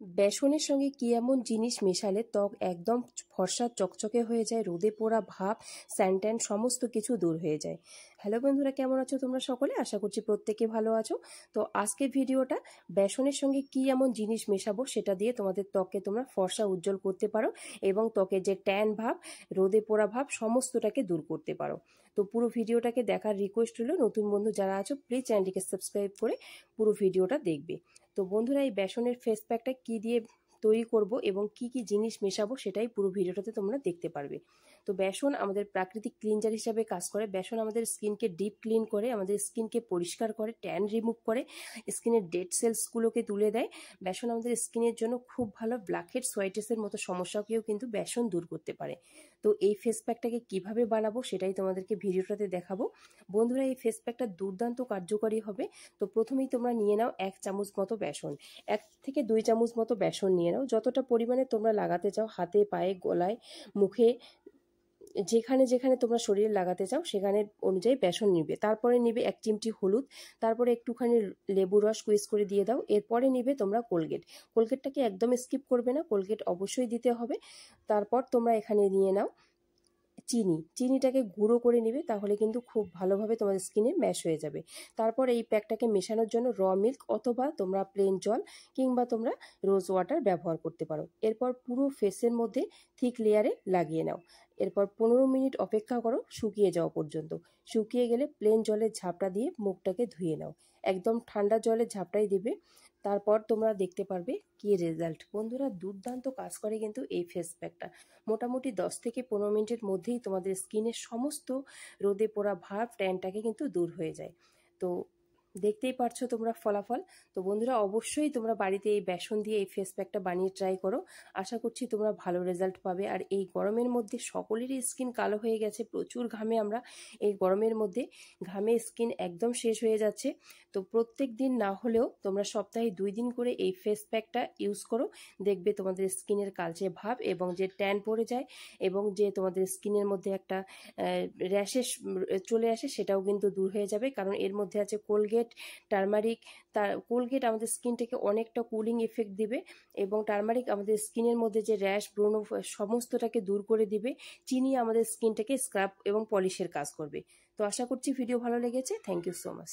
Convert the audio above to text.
বেসনের সঙ্গে কি এমন জিনিস মেশালে ত্বক একদম ফর্সা চকচকে হয়ে যায়, রোদে পোড়া ভাব, স্যানট্যান সমস্ত কিছু দূর হয়ে যায়। হ্যালো বন্ধুরা, কেমন আছো তোমরা সকলে? আশা করছি প্রত্যেকে ভালো আছো। তো আজকের ভিডিওটা বেসনের সঙ্গে কি এমন জিনিস মেশাবো সেটা দিয়ে তোমাদের ত্বককে তোমরা ফর্সা উজ্জ্বল করতে পারো এবং ত্বকের যে ট্যান ভাব, রোদে পোড়া ভাব সমস্তটাকে দূর করতে পারো। তো পুরো ভিডিওটাকে দেখার রিকোয়েস্ট হলো, নতুন বন্ধু যারা আছো প্লিজ চ্যানেলটিকে সাবস্ক্রাইব করে পুরো ভিডিওটা দেখবে। তো বন্ধুরা, এই বেসনের ফেস প্যাকটা কী দিয়ে তৈরি করব এবং কি কি জিনিস মেশাবো সেটাই পুরো ভিডিওটাতে তোমরা দেখতে পারবে। তো বেসন আমাদের প্রাকৃতিক ক্লিনজার হিসাবে কাজ করে। বেসন আমাদের স্কিনকে ডিপ ক্লিন করে, আমাদের স্কিনকে পরিষ্কার করে, ট্যান রিমুভ করে, স্কিনের ডেড সেলসগুলোকে তুলে দেয়। বেসন আমাদের স্কিনের জন্য খুব ভালো। ব্ল্যাকহেডস, হোয়াইটেসের মতো সমস্যাকেও কিন্তু বেসন দূর করতে পারে। তো এই ফেস প্যাকটাকে কীভাবে বানাবো সেটাই তোমাদেরকে ভিডিওটাতে দেখাবো। বন্ধুরা, এই ফেস প্যাকটা দুর্দান্ত কার্যকরী হবে। তো প্রথমেই তোমরা নিয়ে নাও 1 চামচ মতো বেসন। 1 থেকে 2 চামচ মতো বেসন নিয়ে নাও। যতটা পরিমাণে তোমরা লাগাতে চাও, হাতে, পায়ে, গলায়, মুখে, যেখানে যেখানে তোমরা শরীরে লাগাতে চাও সেখানে অনুযায়ী বেসন নিবে। তারপরে নিবে 1 চিমটি হলুদ, তারপরে একটুখানি লেবু রস কুইজ করে দিয়ে দাও। এরপরে নিবে তোমরা কোলগেট। কোলগেটটাকে একদম স্কিপ করবে না, কোলগেট অবশ্যই দিতে হবে। তারপর তোমরা এখানে নিয়ে নাও চিনিটাকে গুঁড়ো করে নিবে, তাহলে কিন্তু খুব ভালোভাবে তোমাদের স্কিনে ম্যাশ হয়ে যাবে। তারপর এই প্যাকটাকে মেশানোর জন্য মিল্ক অথবা তোমরা প্লেন জল কিংবা তোমরা রোজ ওয়াটার ব্যবহার করতে পারো। এরপর পুরো ফেসের মধ্যে থিক লেয়ারে লাগিয়ে নাও। এরপর 15 মিনিট অপেক্ষা করো শুকিয়ে যাওয়া পর্যন্ত। শুকিয়ে গেলে প্লেন জলের ঝাপটা দিয়ে মুখটাকে ধুয়ে নাও। একদম ঠান্ডা জলের ঝাপটাই দিবে। তারপর তোমরা দেখতে পারবে কি রেজাল্ট। বন্ধুরা, দুর্দান্ত কাজ করে কিন্তু এই ফেস প্যাকটা। মোটামুটি 10 থেকে 15 মিনিটের মধ্যেই তোমাদের স্কিনের সমস্ত রোদে পোড়া ভাব, ট্যানটাকে কিন্তু দূর হয়ে যায়। তো দেখতেই পারছো তোমরা ফলাফল। তো বন্ধুরা, অবশ্যই তোমরা বাড়িতে এই বেসন দিয়ে এই ফেস প্যাকটা বানিয়ে ট্রাই করো। আশা করছি তোমরা ভালো রেজাল্ট পাবে। আর এই গরমের মধ্যে সকলেরই স্কিন কালো হয়ে গেছে, প্রচুর ঘামে আমরা। এই গরমের মধ্যে ঘামে স্কিন একদম শেষ হয়ে যাচ্ছে। তো প্রত্যেক দিন না হলেও তোমরা সপ্তাহে 2 দিন করে এই ফেস প্যাকটা ইউজ করো। দেখবে তোমাদের স্কিনের কালচে ভাব এবং যে ট্যান পড়ে যায় এবং যে তোমাদের স্কিনের মধ্যে একটা র্যাশেস চলে আসে সেটাও কিন্তু দূর হয়ে যাবে। কারণ এর মধ্যে আছে কোলগেট, টারমারিক। কোলগেট আমাদের স্কিনটাকে অনেকটা কুলিং ইফেক্ট দিবে এবং টারমারিক আমাদের স্কিনের মধ্যে যে র্যাশ, ব্রণ সমস্তটাকে দূর করে দিবে। চিনি আমাদের স্কিনটাকে স্ক্রাব এবং পলিশের কাজ করবে। তো আশা করছি ভিডিও ভালো লেগেছে। Thank you so much.